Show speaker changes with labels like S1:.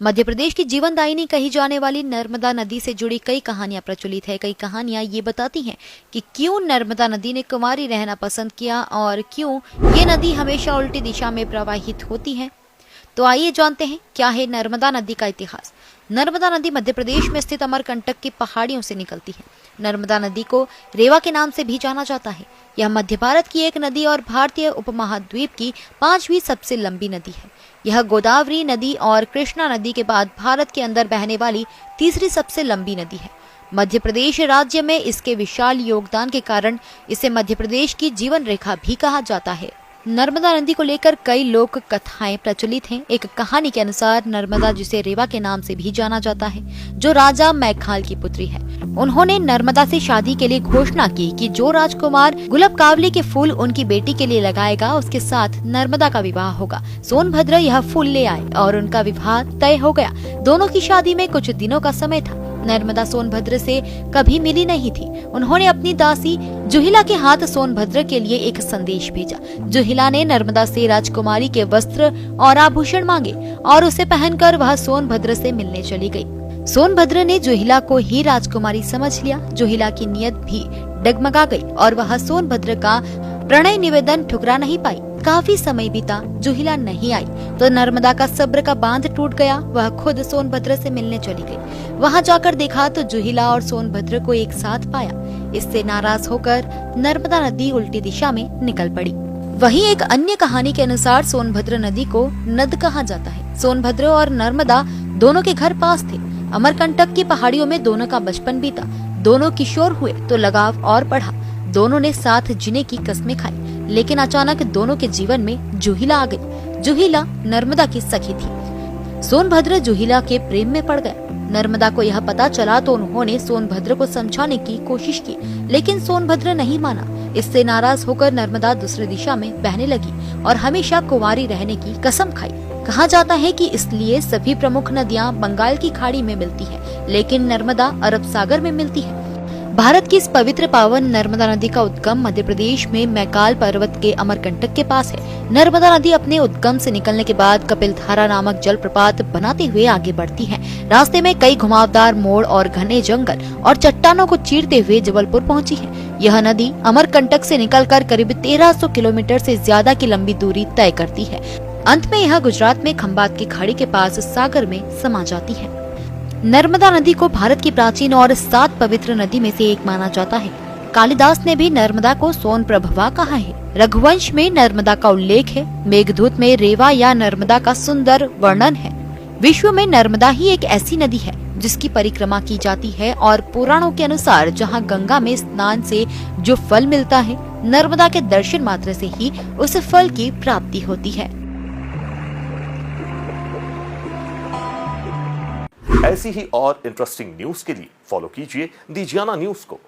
S1: मध्य प्रदेश की जीवनदायिनी कही जाने वाली नर्मदा नदी से जुड़ी कई कहानियां प्रचलित है। कई कहानियां ये बताती हैं कि क्यों नर्मदा नदी ने कुंवारी रहना पसंद किया और क्यों ये नदी हमेशा उल्टी दिशा में प्रवाहित होती है। तो आइए जानते हैं क्या है नर्मदा नदी का इतिहास। नर्मदा नदी मध्य प्रदेश में स्थित अमरकंटक की पहाड़ियों से निकलती है। नर्मदा नदी को रेवा के नाम से भी जाना जाता है। यह मध्य भारत की एक नदी और भारतीय उपमहाद्वीप की 5वीं सबसे लंबी नदी है। यह गोदावरी नदी और कृष्णा नदी के बाद भारत के अंदर बहने वाली तीसरी सबसे लंबी नदी है। मध्य प्रदेश राज्य में इसके विशाल योगदान के कारण इसे मध्य प्रदेश की जीवन रेखा भी कहा जाता है। नर्मदा नदी को लेकर कई लोक कथाएं प्रचलित हैं। एक कहानी के अनुसार नर्मदा, जिसे रेवा के नाम से भी जाना जाता है, जो राजा मैखाल की पुत्री है, उन्होंने नर्मदा से शादी के लिए घोषणा की कि जो राजकुमार गुलाब कावली के फूल उनकी बेटी के लिए लगाएगा, उसके साथ नर्मदा का विवाह होगा। सोनभद्र यह फूल ले आए और उनका विवाह तय हो गया। दोनों की शादी में कुछ दिनों का समय था। नर्मदा सोनभद्र से कभी मिली नहीं थी। उन्होंने अपनी दासी जुहिला के हाथ सोनभद्र के लिए एक संदेश भेजा। जुहिला ने नर्मदा से राजकुमारी के वस्त्र और आभूषण मांगे और उसे पहनकर वह सोनभद्र से मिलने चली गई। सोनभद्र ने जुहिला को ही राजकुमारी समझ लिया। जुहिला की नीयत भी डगमगा गई और वह सोनभद्र का प्रणय निवेदन ठुकरा नहीं पाई। काफी समय बीता, जुहिला नहीं आई तो नर्मदा का सब्र का बांध टूट गया। वह खुद सोनभद्र से मिलने चली गई। वहां जाकर देखा तो जुहिला और सोनभद्र को एक साथ पाया। इससे नाराज होकर नर्मदा नदी उल्टी दिशा में निकल पड़ी। वहीं एक अन्य कहानी के अनुसार सोनभद्र नदी को नद कहा जाता है। सोनभद्र और नर्मदा दोनों के घर पास थे। अमरकंटक की पहाड़ियों में दोनों का बचपन बीता। दोनों किशोर हुए तो लगाव और बढ़ा। दोनों ने साथ जीने की कस्में खाई। लेकिन अचानक दोनों के जीवन में जुहिला आ गई। जुहिला नर्मदा की सखी थी। सोनभद्र जुहिला के प्रेम में पड़ गया। नर्मदा को यह पता चला तो उन्होंने सोनभद्र को समझाने की कोशिश की, लेकिन सोनभद्र नहीं माना। इससे नाराज होकर नर्मदा दूसरी दिशा में बहने लगी और हमेशा कुंवारी रहने की कसम खाई। कहा जाता है कि इसलिए सभी प्रमुख नदियां बंगाल की खाड़ी में मिलती है, लेकिन नर्मदा अरब सागर में मिलती है। भारत की इस पवित्र पावन नर्मदा नदी का उद्गम मध्य प्रदेश में मैकाल पर्वत के अमरकंटक के पास है। नर्मदा नदी अपने उद्गम से निकलने के बाद कपिलधारा नामक जलप्रपात बनाते हुए आगे बढ़ती है। रास्ते में कई घुमावदार मोड़ और घने जंगल और चट्टानों को चीरते हुए जबलपुर पहुंची है। यह नदी अमरकंटक से निकलकर करीब 1300 किलोमीटर से ज्यादा की लंबी दूरी तय करती है। अंत में यह गुजरात में खंबात की खाड़ी के पास सागर में समा जाती है। नर्मदा नदी को भारत की प्राचीन और 7 पवित्र नदी में से एक माना जाता है। कालिदास ने भी नर्मदा को सोन प्रभवा कहा है। रघुवंश में नर्मदा का उल्लेख है। मेघदूत में रेवा या नर्मदा का सुंदर वर्णन है। विश्व में नर्मदा ही एक ऐसी नदी है जिसकी परिक्रमा की जाती है और पुराणों के अनुसार जहां गंगा में स्नान से जो फल मिलता है, नर्मदा के दर्शन मात्र से ही उस फल की प्राप्ति होती है।
S2: ऐसी ही और इंटरेस्टिंग न्यूज के लिए फॉलो कीजिए दी जियाना न्यूज को।